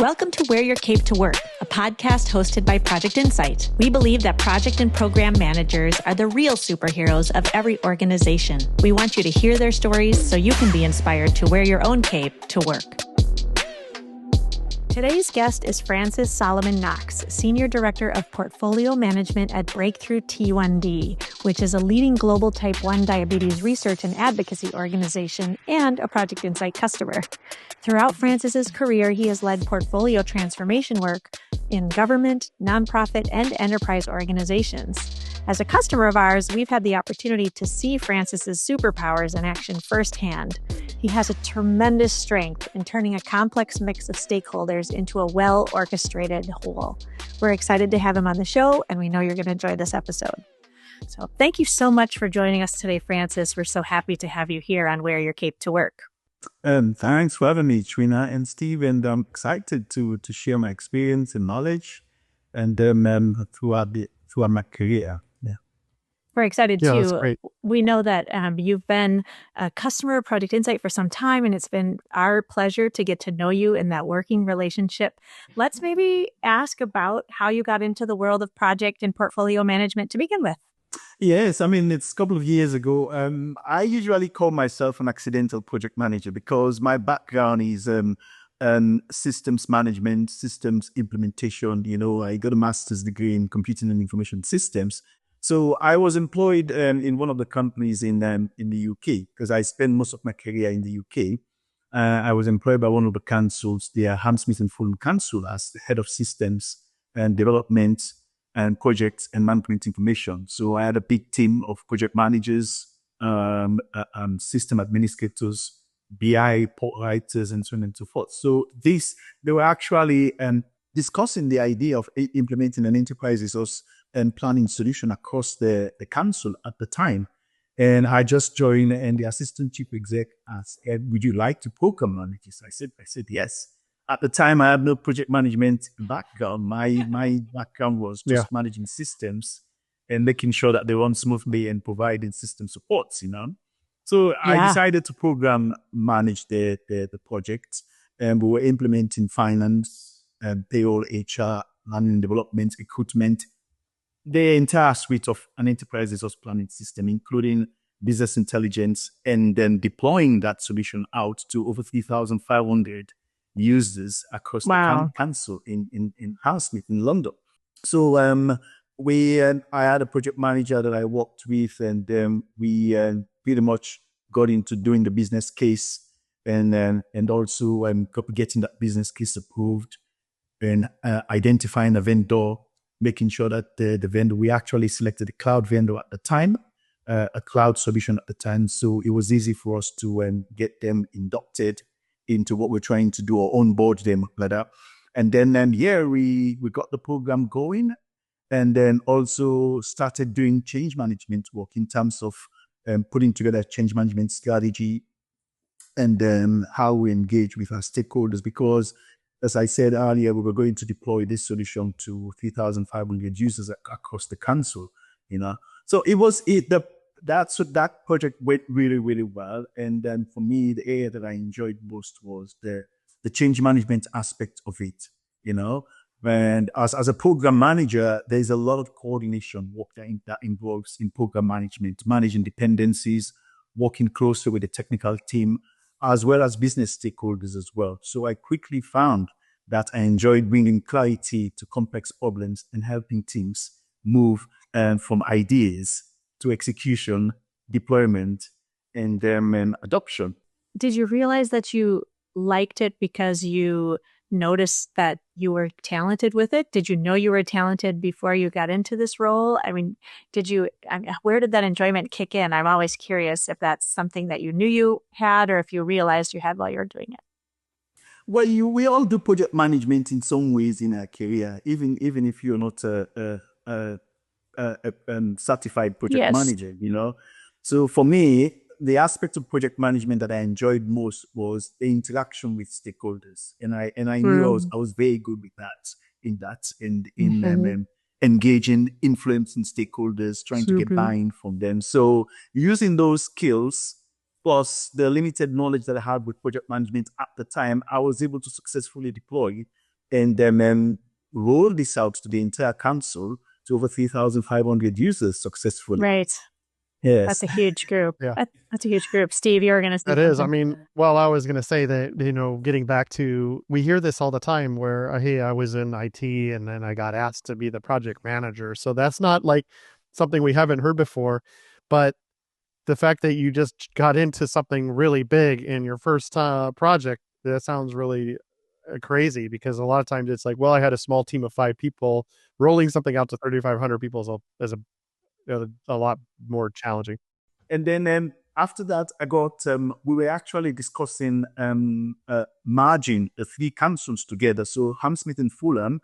Welcome to Wear Your Cape to Work, a podcast hosted by Project Insight. We believe that project and program managers are the real superheroes of every organization. We want you to hear their stories so you can be inspired to wear your own cape to work. Today's guest is Francis Solomon Knox, Senior Director of Portfolio Management at Breakthrough T1D, which is a leading global type 1 diabetes research and advocacy organization and a Project Insight customer. Throughout Francis's career, he has led portfolio transformation work in government, nonprofit, and enterprise organizations. As a customer of ours, we've had the opportunity to see Francis's superpowers in action firsthand. He has a tremendous strength in turning a complex mix of stakeholders into a well-orchestrated whole. We're excited to have him on the show, and we know you're going to enjoy this episode. So thank you so much for joining us today, Francis. We're so happy to have you here on Wear Your Cape to Work. Thanks for having me, Trina and Steve, and I'm excited to share my experience and knowledge and throughout my career. We're excited too. That's great. We know that you've been a customer of Project Insight for some time, and it's been our pleasure to get to know you in that working relationship. Let's maybe ask about how you got into the world of project and portfolio management to begin with. Yes, I mean, it's a couple of years ago. I usually call myself an accidental project manager because my background is systems management, systems implementation. You know, I got a master's degree in computing and information systems. So I was employed in one of the companies in the UK because I spent most of my career in the UK. I was employed by one of the councils, the Hammersmith and Fulham Council, as the head of systems and development and projects and management information. So I had a big team of project managers, system administrators, BI report writers, and so on and so forth. So they were actually discussing the idea of implementing an enterprise resource and planning solution across the council at the time. And I just joined, and the assistant chief exec asked, would you like to program manage this? I said yes. At the time, I had no project management background. My background was just managing systems and making sure that they run smoothly and providing system supports, you know. So I decided to program manage the projects, and we were implementing finance, payroll, HR, learning and development, recruitment, the entire suite of an enterprise resource planning system, including business intelligence, and then deploying that solution out to over 3,500 users across the council in Hammersmith in London. So I had a project manager that I worked with, and we pretty much got into doing the business case and also getting that business case approved and identifying a vendor, making sure that the vendor, we actually selected a cloud vendor at the time, a cloud solution at the time. So it was easy for us to get them inducted into what we're trying to do or onboard them like that. And then we got the program going, and then also started doing change management work in terms of putting together a change management strategy and how we engage with our stakeholders, because as I said earlier, we were going to deploy this solution to 3,500 users across the council, you know. So that project went really, really well. And then for me, the area that I enjoyed most was the change management aspect of it, you know. And as a program manager, there's a lot of coordination work that involves in program management, managing dependencies, working closely with the technical team, as well as business stakeholders as well. So I quickly found that I enjoyed bringing clarity to complex problems and helping teams move from ideas to execution, deployment, and adoption. Did you realize that you liked it because you noticed that you were talented with it? Did you know you were talented before you got into this role? I mean, where did that enjoyment kick in? I'm always curious if that's something that you knew you had or if you realized you had while you were doing it. Well, we all do project management in some ways in our career, even if you're not a certified project manager, you know. So for me, the aspect of project management that I enjoyed most was the interaction with stakeholders, and I knew I was very good with that in engaging, influencing stakeholders, trying to get buy-in from them. So using those skills plus the limited knowledge that I had with project management at the time, I was able to successfully deploy and then roll this out to the entire council to over 3,500 users successfully. Right. Yes. That's a huge group. Yeah. That's a huge group. Steve, you were going to say That something. is. I mean, well, I was going to say that, getting back to, we hear this all the time where, hey, I was in IT and then I got asked to be the project manager. So that's not like something we haven't heard before. But the fact that you just got into something really big in your first project, that sounds really crazy, because a lot of times it's like, well, I had a small team of 5 people. Rolling something out to 3,500 people is a lot more challenging. And then after that, we were actually discussing merging the 3 councils together. So Hammersmith and Fulham,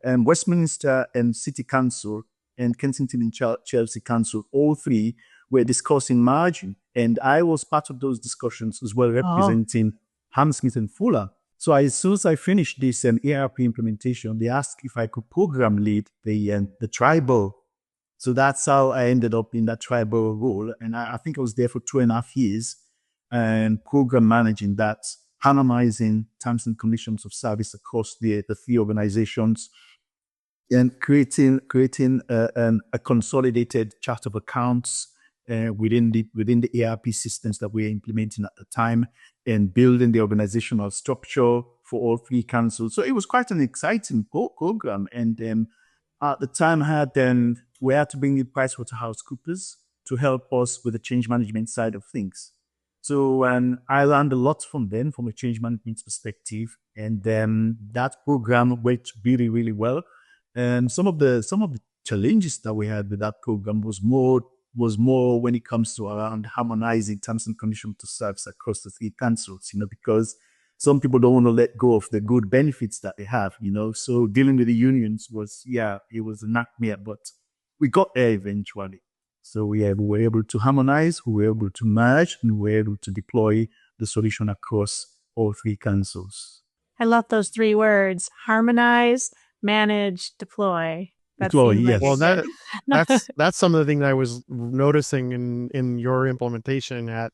Westminster and City Council, and Kensington and Chelsea Council, all 3 were discussing merging. And I was part of those discussions as well, representing Hammersmith and Fulham. So as soon as I finished this ERP implementation, they asked if I could program lead the tribal. So that's how I ended up in that tribal role. And I think I was there for 2.5 years and program managing that, harmonizing terms and conditions of service across the 3 organizations, and creating a consolidated chart of accounts within the ERP systems that we were implementing at the time, and building the organizational structure for all 3 councils. So it was quite an exciting program. And at the time, we had to bring in PricewaterhouseCoopers to help us with the change management side of things. So I learned a lot from them from a change management perspective, and that program went really, really well. And some of the challenges that we had with that program was more when it comes to around harmonizing terms and conditions to service across the 3 councils, because some people don't want to let go of the good benefits that they have, So dealing with the unions it was a nightmare, but we got there eventually. So we were able to harmonize, we were able to merge, and we were able to deploy the solution across all 3 councils. I love those 3 words: harmonize, manage, deploy. Deploy, yes. Well, that's some of the things I was noticing in your implementation at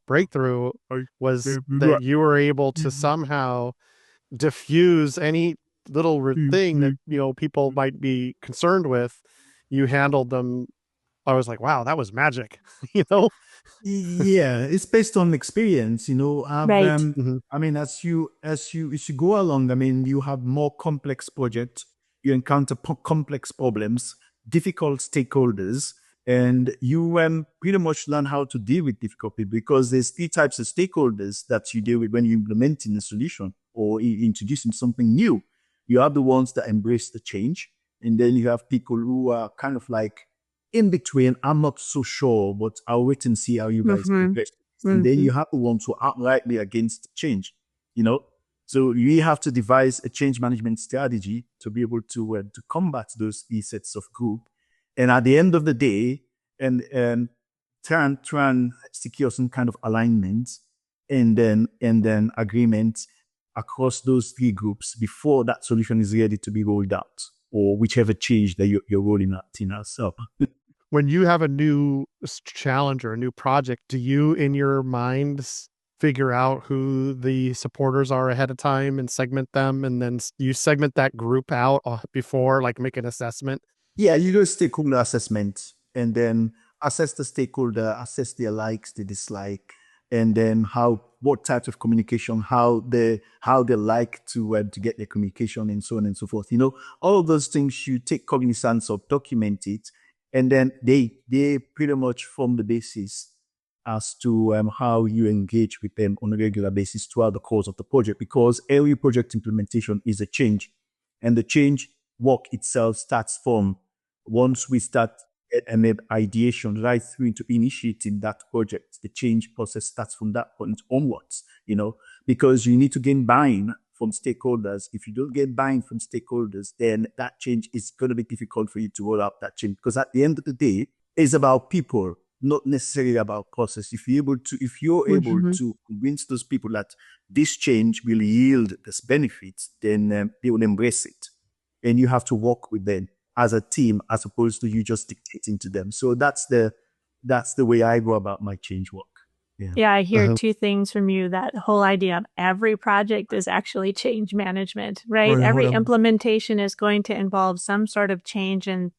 Breakthrough, was that you were able to somehow diffuse any little thing that people might be concerned with. You handled them. I was like, wow, that was magic. Yeah, it's based on experience. Right. I mean, as you go along, I mean, you have more complex projects, you encounter complex problems, difficult stakeholders, and you pretty much learn how to deal with difficult people, because there's 3 types of stakeholders that you deal with when you're implementing a solution or introducing something new. You have the ones that embrace the change, and then you have people who are kind of like in between. I'm not so sure, but I'll wait and see how you guys progress. And then you have the ones who are outrightly against change, So you have to devise a change management strategy to be able to combat those 3 sets of group. And at the end of the day, and try and secure some kind of alignment and then agreement across those 3 groups before that solution is ready to be rolled out, or whichever change that you're rolling out in ourselves. When you have a new challenge or a new project, do you in your mind figure out who the supporters are ahead of time and segment them, and then you segment that group out before, like make an assessment? Yeah, you do a stakeholder assessment, and then assess the stakeholder, assess their likes, their dislike, and then what types of communication, how they like to get their communication, and so on and so forth. All of those things you take cognizance of, document it, and then they pretty much form the basis as to how you engage with them on a regular basis throughout the course of the project, because every project implementation is a change, and the change work itself starts from once we start an ideation right through into initiating that project. The change process starts from that point onwards, because you need to gain buy-in from stakeholders. If you don't get buy-in from stakeholders, then that change is going to be difficult for you to roll out that change, because at the end of the day, it's about people, not necessarily about process. If you're able to convince those people that this change will yield this benefits, then they will embrace it. And you have to work with them as a team, as opposed to you just dictating to them. So that's the way I go about my change work. Yeah, I hear two things from you. That whole idea of every project is actually change management, right? Every implementation is going to involve some sort of change in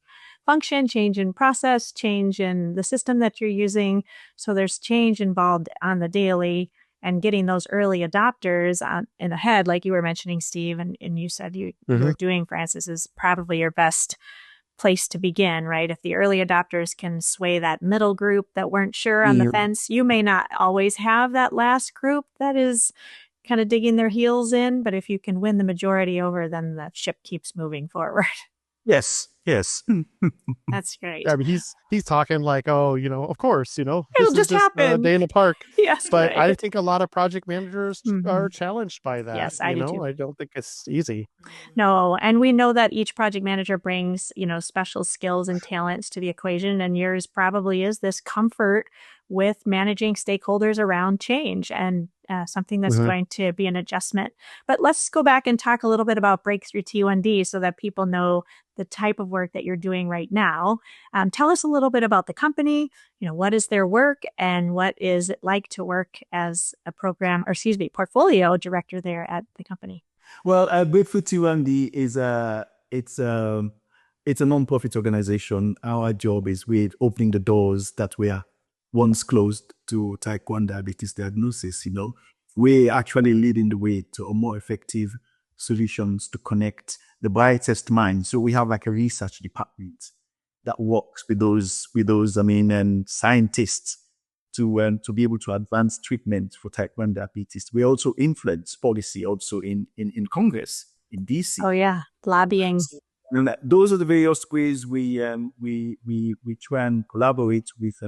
function, change in process, change in the system that you're using. So there's change involved on the daily, and getting those early adopters in ahead, like you were mentioning, Steve, and you said you were doing, Francis, is probably your best place to begin, right? If the early adopters can sway that middle group that weren't sure on the fence, you may not always have that last group that is kind of digging their heels in, but if you can win the majority over, then the ship keeps moving forward. Yes. That's great. I mean, he's talking like, oh, of course, It'll this is just just a happen. day in the park. Yes, But right. I think a lot of project managers are challenged by that. Yes, I do too. I don't think it's easy. No, and we know that each project manager brings, special skills and talents to the equation, and yours probably is this comfort with managing stakeholders around change and something that's going to be an adjustment. But let's go back and talk a little bit about Breakthrough T1D so that people know the type of work that you're doing right now. Tell us a little bit about the company. What is their work and what is it like to work as a portfolio director there at the company? Well, Breakthrough T1D is it's a non-profit organization. Our job is with opening the doors that were once closed to type 1 diabetes diagnosis. We're actually leading the way to a more effective solutions to connect the brightest minds. So we have like a research department that works with those scientists to be able to advance treatment for type 1 diabetes. We also influence policy also in Congress, in DC. Oh yeah, lobbying. And those are the various ways we try and collaborate with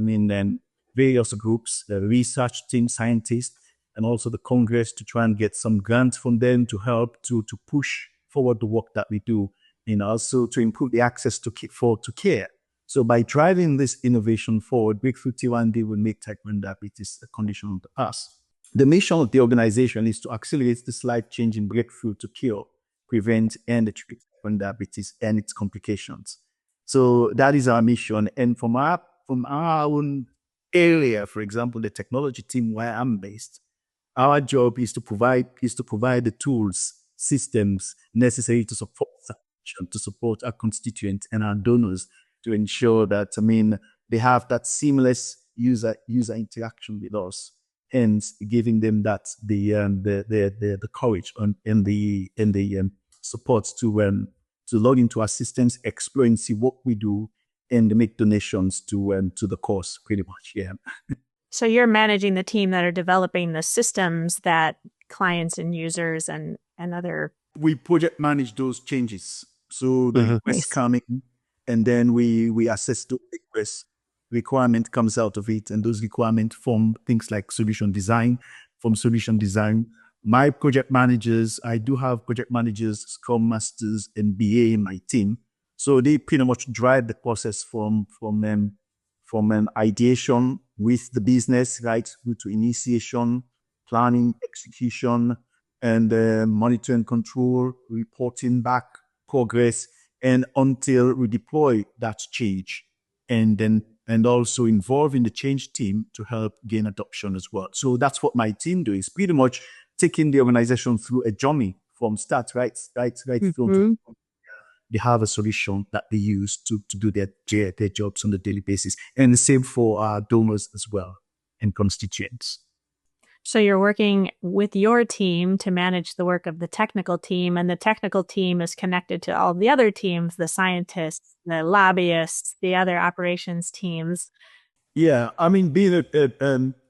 various groups, the research team, scientists, and also the Congress to try and get some grants from them to help to push forward the work that we do, and also to improve the access to care. So by driving this innovation forward, Breakthrough T1D will make type 1 diabetes a condition of the past. The mission of the organization is to accelerate this life-changing breakthrough to cure, prevent, and treat type 1 diabetes and its complications. So that is our mission. And from our own area, for example, the technology team where I'm based, our job is to provide the tools, systems necessary to support our constituents and our donors, to ensure that they have that seamless user interaction with us, and giving them that the courage and the support to log into our systems, explore and see what we do, and make donations to the cause. Pretty much, yeah. So you're managing the team that are developing the systems that clients and users and other. We project manage those changes. So the requests coming. And then we assess the request, requirement comes out of it, and those requirements form things like solution design. From solution design, my project managers, I do have project managers, Scrum Masters, and BA in my team. So they pretty much drive the process from an ideation with the business, right, through to initiation, planning, execution, and monitor and control, reporting back progress, and until we deploy that change, and also involving the change team to help gain adoption as well. So that's what my team do, is pretty much taking the organization through a journey from start right through to they have a solution that they use to do their jobs on a daily basis. And the same for our donors as well and constituents. So you're working with your team to manage the work of the technical team, and the technical team is connected to all the other teams, the scientists, the lobbyists, the other operations teams. Yeah, being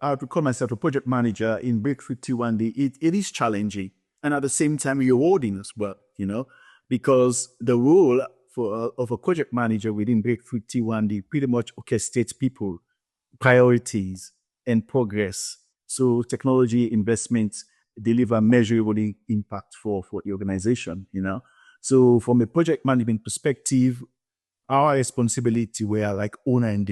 I would call myself a project manager in Breakthrough T1D, it is challenging, and at the same time rewarding as well, because the role of a project manager within Breakthrough T1D pretty much orchestrates people, priorities, and progress. So technology investments deliver measurable impact for the organization, So from a project management perspective, our responsibility, we are like owner and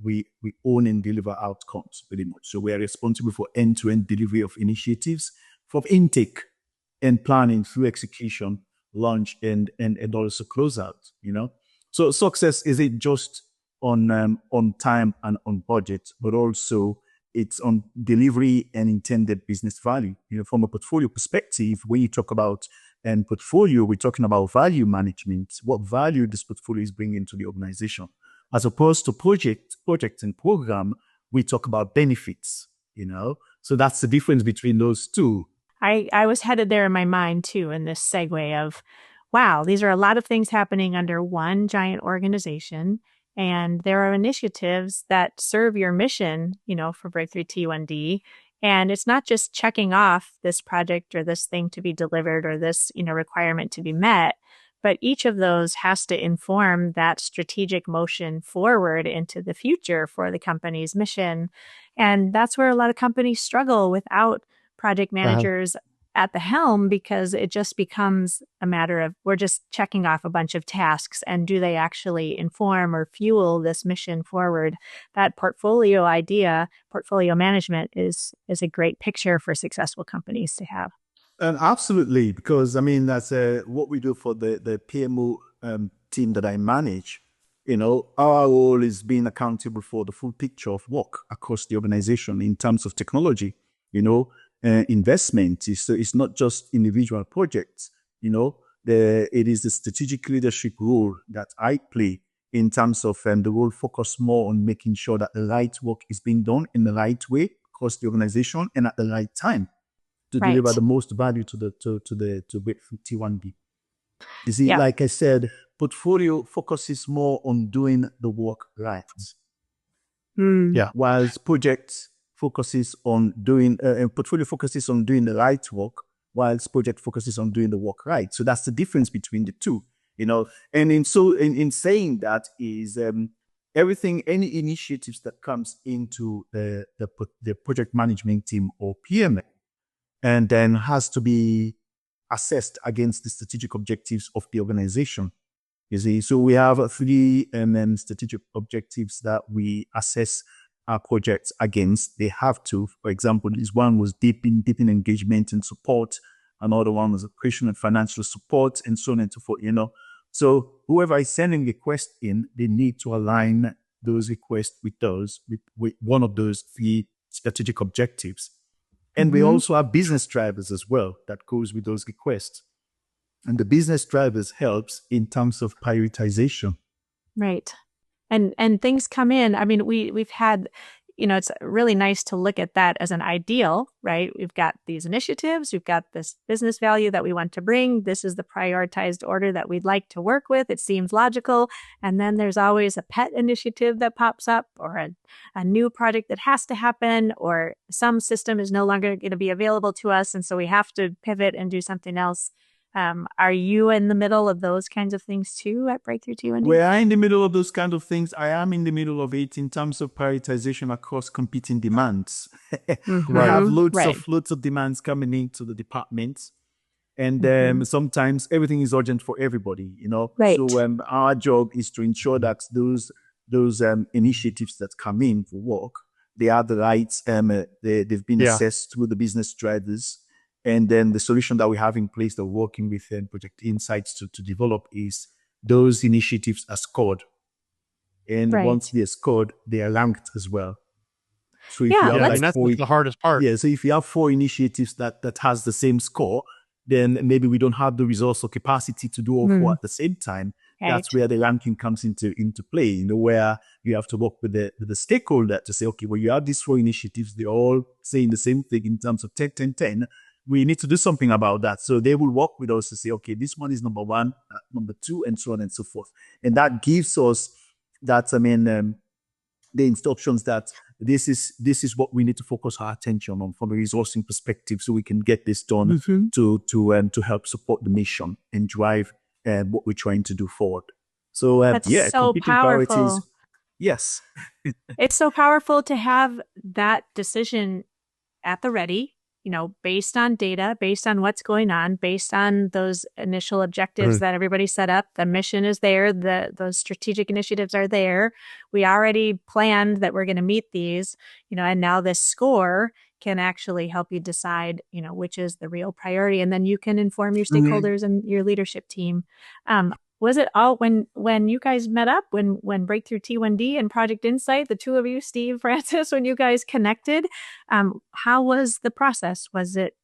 we own and deliver outcomes pretty much. So we are responsible for end-to-end delivery of initiatives from intake and planning through execution, launch, and also close out, So success isn't just on time and on budget, but also it's on delivery and intended business value. From a portfolio perspective, when you talk about portfolio, we're talking about value management. What value this portfolio is bringing to the organization, as opposed to project and program. We talk about benefits. So that's the difference between those two. I was headed there in my mind too, in this segue of, wow, these are a lot of things happening under one giant organization. And there are initiatives that serve your mission, for Breakthrough T1D. And it's not just checking off this project or this thing to be delivered or this, requirement to be met, but each of those has to inform that strategic motion forward into the future for the company's mission. And that's where a lot of companies struggle without project managers at the helm, because it just becomes a matter of we're just checking off a bunch of tasks, and do they actually inform or fuel this mission forward? That portfolio management is a great picture for successful companies to have. And absolutely, because that's what we do for the PMO team that I manage. Our role is being accountable for the full picture of work across the organization in terms of technology. Investment it's not just individual projects. It is the strategic leadership role that I play in terms of the role focused more on making sure that the right work is being done in the right way across the organization and at the right time to deliver the most value to Breakthrough T1D. You see, like I said, portfolio focuses more on doing the work right. Whilst projects focuses on doing portfolio focuses on doing the right work, whilst project focuses on doing the work right. So that's the difference between the two, And in saying that is any initiatives that comes into the project management team or PMA, and then has to be assessed against the strategic objectives of the organization. You see, so we have 3 strategic objectives that we assess our projects against. They have to. For example, this one was deepen engagement and support. Another one was operational and financial support, and so on and so forth. So whoever is sending requests in, they need to align those requests with one of those 3 strategic objectives. And we also have business drivers as well that goes with those requests. And the business drivers helps in terms of prioritization. Right. And things come in. We've had, it's really nice to look at that as an ideal, right? We've got these initiatives, we've got this business value that we want to bring. This is the prioritized order that we'd like to work with. It seems logical. And then there's always a pet initiative that pops up, or a new project that has to happen, or some system is no longer going to be available to us. And so we have to pivot and do something else. Are you in the middle of those kinds of things too at Breakthrough T1D? We are in the middle of those kind of things. I am in the middle of it in terms of prioritization across competing demands. We have loads of demands coming into the departments, and sometimes everything is urgent for everybody. Right. So our job is to ensure that those initiatives that come in for work, they are the right. They've been assessed through the business drivers. And then the solution that we have in place that we're working with Project Insights to develop is those initiatives are scored. And once they're scored, they are ranked as well. So if you have that's the hardest part. Yeah, so if you have 4 initiatives that has the same score, then maybe we don't have the resource or capacity to do all 4 at the same time. Right. That's where the ranking comes into play, where you have to work with the stakeholder to say, okay, well, you have these 4 initiatives, they're all saying the same thing in terms of 10, 10, 10. We need to do something about that. So they will work with us to say, okay, this one is number 1, number 2, and so on and so forth. And that gives us that, the instructions that this is what we need to focus our attention on from a resourcing perspective, so we can get this done to help support the mission and drive what we're trying to do forward. So that's so powerful. Yes. It's so powerful to have that decision at the ready, based on data, based on what's going on, based on those initial objectives that everybody set up. The mission is there. Those strategic initiatives are there. We already planned that we're going to meet these, and now this score can actually help you decide, which is the real priority. And then you can inform your stakeholders and your leadership team. Was it all when you guys met up, when Breakthrough T1D and Project Insight, the two of you, Steve, Francis, when you guys connected, how was the process? Was it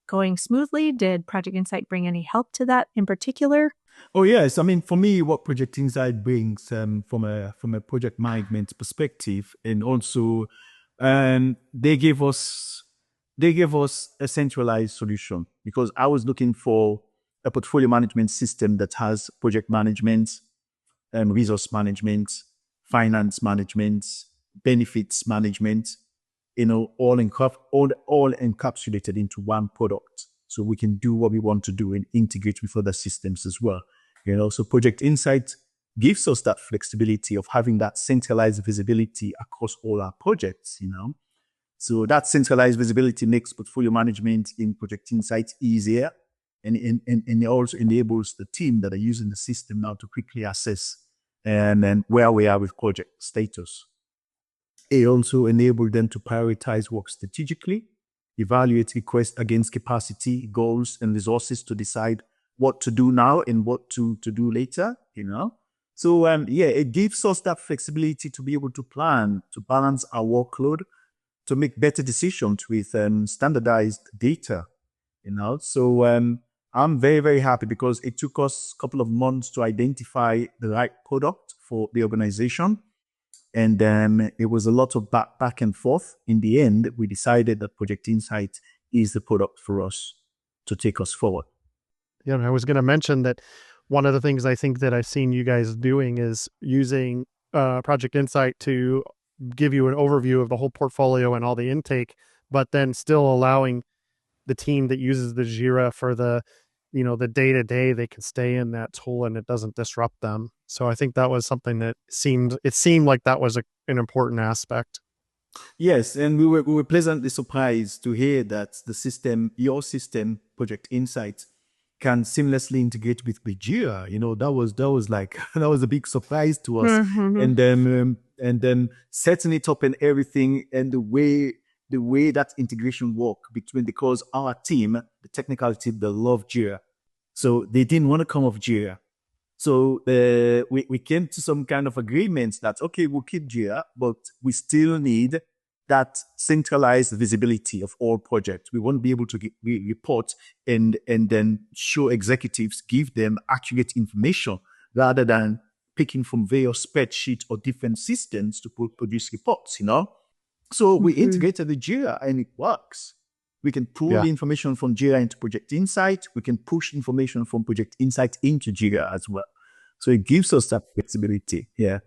going smoothly? Did Project Insight bring any help to that in particular? Oh yes, I mean for me, what Project Insight brings from a project management perspective, and also they gave us a centralized solution, because I was looking for a portfolio management system that has project management, resource management, finance management, benefits management, all encapsulated into one product, so we can do what we want to do and integrate with other systems as well. So Project Insight gives us that flexibility of having that centralized visibility across all our projects. So that centralized visibility makes portfolio management in Project Insight easier, and it also enables the team that are using the system now to quickly assess and then where we are with project status. It also enabled them to prioritize work strategically, evaluate requests against capacity, goals, and resources to decide what to do now and what to do later, So, it gives us that flexibility to be able to plan, to balance our workload, to make better decisions with standardized data, So, I'm very, very happy because it took us a couple of months to identify the right product for the organization. And it was a lot of back and forth. In the end, we decided that Project Insight is the product for us to take us forward. Yeah, I was going to mention that one of the things I think that I've seen you guys doing is using Project Insight to give you an overview of the whole portfolio and all the intake, but then still allowing the team that uses the Jira for the day-to-day, they can stay in that tool and it doesn't disrupt them. So I think that was something that seemed like that was an important aspect. Yes, and we were pleasantly surprised to hear that your system, Project Insight, can seamlessly integrate with Jira. That was like that was a big surprise to us. Mm-hmm. And then setting it up and everything, and the way that integration worked because our team, the technical team, they love Jira, so they didn't want to come off Jira. So we came to some kind of agreements that, okay, we'll keep Jira, but we still need that centralized visibility of all projects. We won't be able to report and then show executives, give them accurate information rather than picking from various spreadsheets or different systems to produce reports, So we integrated the Jira and it works. We can pull the information from Jira into Project Insight. We can push information from Project Insight into Jira as well. So it gives us that flexibility. Yeah.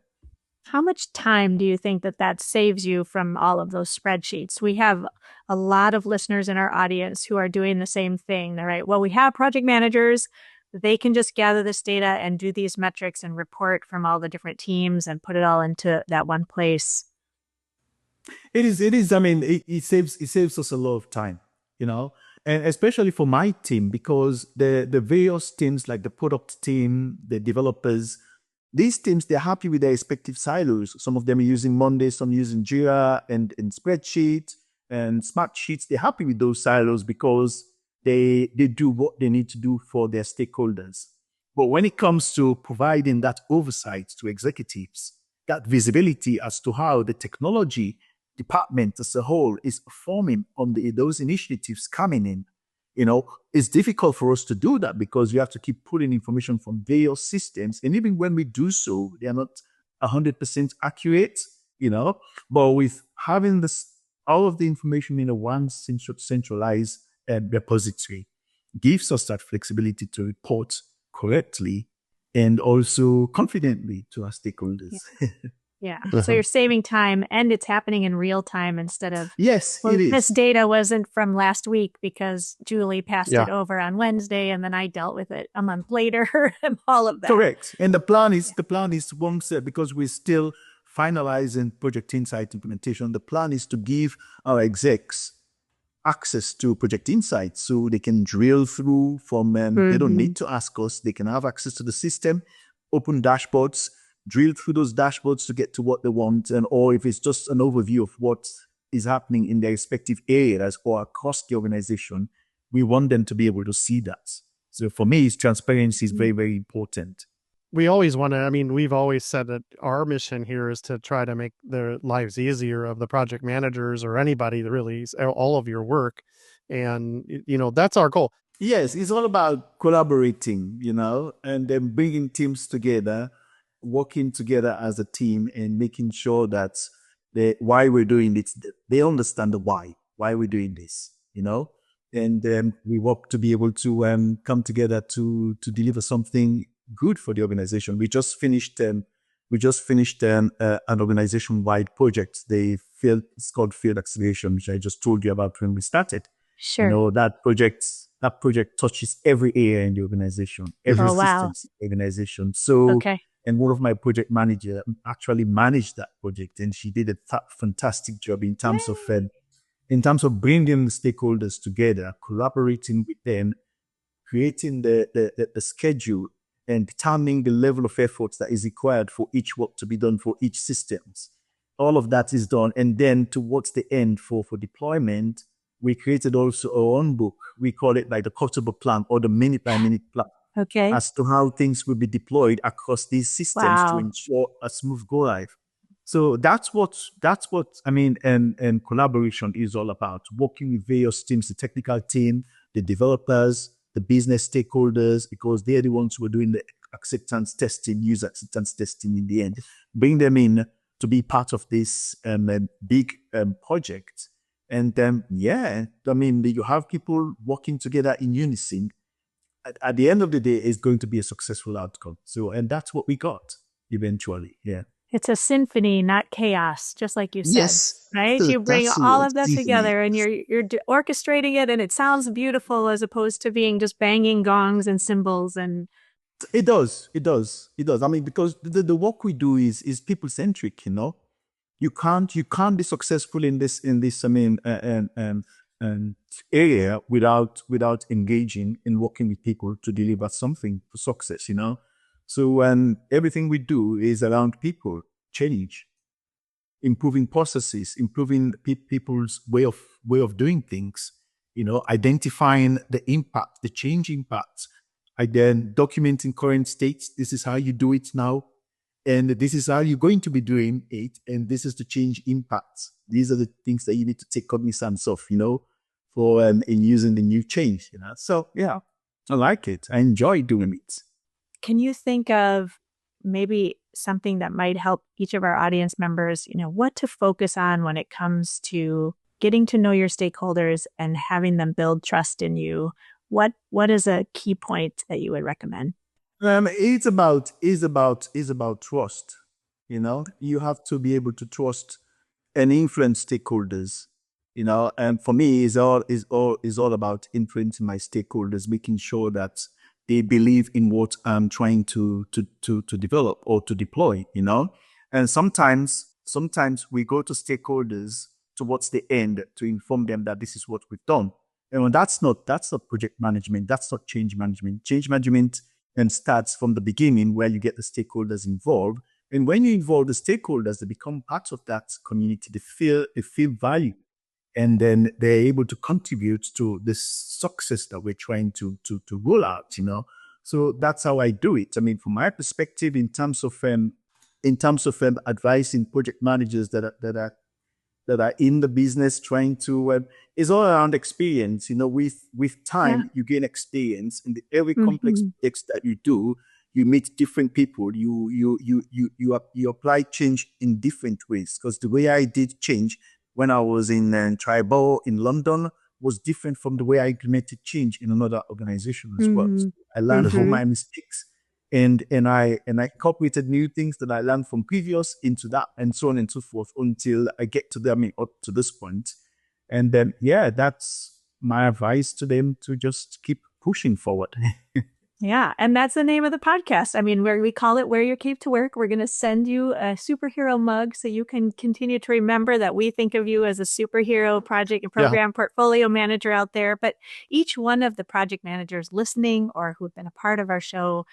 How much time do you think that saves you from all of those spreadsheets? We have a lot of listeners in our audience who are doing the same thing. They're right. Well, we have project managers. They can just gather this data and do these metrics and report from all the different teams and put it all into that one place. It is. I mean, it saves us a lot of time, and especially for my team, because the various teams, like the product team, the developers, these teams, they're happy with their respective silos. Some of them are using Monday, some using Jira and Spreadsheet and Smartsheets. They're happy with those silos because they do what they need to do for their stakeholders. But when it comes to providing that oversight to executives, that visibility as to how the technology department as a whole is performing on those initiatives coming in, it's difficult for us to do that because you have to keep pulling information from various systems. And even when we do so, they are not 100% accurate, but with having all of the information in a one centralized repository gives us that flexibility to report correctly and also confidently to our stakeholders. Yeah. So you're saving time and it's happening in real time instead of, yes, it is. This data wasn't from last week because Julie passed it over on Wednesday and then I dealt with it a month later and all of that. Correct. And the plan is once, because we're still finalizing Project Insight implementation, the plan is to give our execs access to Project Insight so they can drill through from, they don't need to ask us, they can have access to the system, open dashboards, drill through those dashboards to get to what they want, or if it's just an overview of what is happening in their respective areas or across the organization, we want them to be able to see that. So for me, transparency is very, very important. we always want to, I mean, we've always said that our mission here is to try to make the lives easier of the project managers or anybody that really, all of your work. And, that's our goal. Yes, it's all about collaborating, and then bringing teams together, working together as a team, and making sure that why we're doing it, they understand the why we're doing this, and we work to be able to come together to deliver something good for the organization. We just finished an organization-wide project. It's called Field Acceleration, which I just told you about when we started. Sure. That project touches every area in the organization, every systems organization. So, okay. And one of my project managers actually managed that project, and she did a fantastic job in terms of bringing the stakeholders together, collaborating with them, creating the schedule, and determining the level of efforts that is required for each work to be done for each systems. All of that is done, and then towards the end for deployment, we created also our own book. We call it like the quarterly plan or the minute-by-minute plan. Okay. As to how things will be deployed across these systems to ensure a smooth go live. So that's what I mean, and collaboration is all about. Working with various teams, the technical team, the developers, the business stakeholders, because they're the ones who are doing the user acceptance testing in the end. Bring them in to be part of this big project. And you have people working together in unison. At the end of the day, it's going to be a successful outcome. So, and that's what we got eventually. Yeah. It's a symphony, not chaos, just like you said. Yes. Right? You bring all of that together and you're orchestrating it, and it sounds beautiful as opposed to being just banging gongs and cymbals and. It does. I mean, because the work we do is people centric. You can't be successful in this area without engaging in working with people to deliver something for success. So everything we do is around people, change, improving processes, improving people's way of doing things. Identifying the impact, the change impacts, and then documenting current states. This is how you do it now. And this is how you're going to be doing it. And this is the change impacts. These are the things that you need to take cognizance of, for in using the new change, So, yeah, I like it. I enjoy doing it. Can you think of maybe something that might help each of our audience members, what to focus on when it comes to getting to know your stakeholders and having them build trust in you? What is a key point that you would recommend? It's about trust. You have to be able to trust and influence stakeholders. And for me, is all about influencing my stakeholders, making sure that they believe in what I'm trying to develop or to deploy. And sometimes we go to stakeholders towards the end to inform them that this is what we've done. And that's not project management. That's not change management. Change management and starts from the beginning where you get the stakeholders involved. And when you involve the stakeholders, they become part of that community. They feel value. And then they're able to contribute to the success that we're trying to roll out, So that's how I do it. I mean, from my perspective, in terms of advising project managers that are in the business trying to, it's all around experience. With time, you gain experience in every complex projects that you do. You meet different people. You apply change in different ways, because the way I did change when I was in Tribal in London was different from the way I implemented change in another organization as well. So I learned from my mistakes, and I incorporated new things that I learned from previous into that, and so on and so forth, until I get to them up to this point. And then, that's my advice to them, to just keep pushing forward. Yeah. And that's the name of the podcast. I mean, we call it Wear Your Cape to Work. We're going to send you a superhero mug so you can continue to remember that we think of you as a superhero project and program portfolio manager out there. But each one of the project managers listening or who have been a part of our show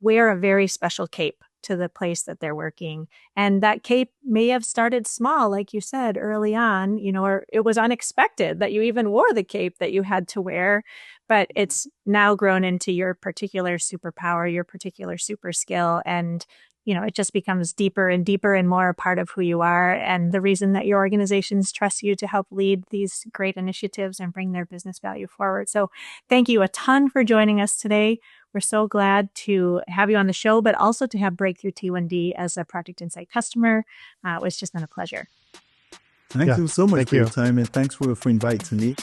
wear a very special cape to the place that they're working. And that cape may have started small, like you said early on, or it was unexpected that you even wore the cape that you had to wear, but it's now grown into your particular superpower, your particular super skill. And it just becomes deeper and deeper and more a part of who you are, and the reason that your organizations trust you to help lead these great initiatives and bring their business value forward. So thank you a ton for joining us today. We're so glad to have you on the show, but also to have Breakthrough T1D as a Project Insight customer. It was just been a pleasure. Thank you so much for your time, and thanks for inviting me.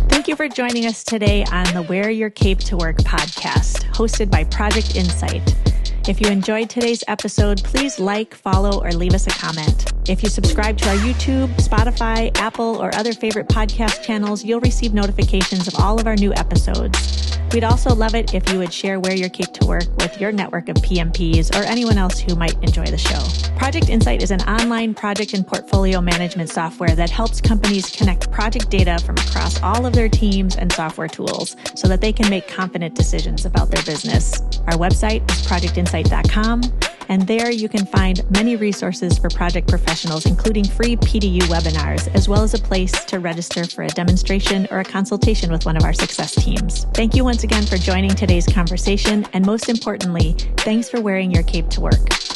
Thank you for joining us today on the Wear Your Cape to Work podcast, hosted by Project Insight. If you enjoyed today's episode, please like, follow, or leave us a comment. If you subscribe to our YouTube, Spotify, Apple, or other favorite podcast channels, you'll receive notifications of all of our new episodes. We'd also love it if you would share Wear Your Cape to Work with your network of PMPs or anyone else who might enjoy the show. Project Insight is an online project and portfolio management software that helps companies connect project data from across all of their teams and software tools so that they can make confident decisions about their business. Our website is projectinsight.com, and there you can find many resources for project professionals, including free PDU webinars, as well as a place to register for a demonstration or a consultation with one of our success teams. Thank you once again for joining today's conversation, and most importantly, thanks for wearing your cape to work.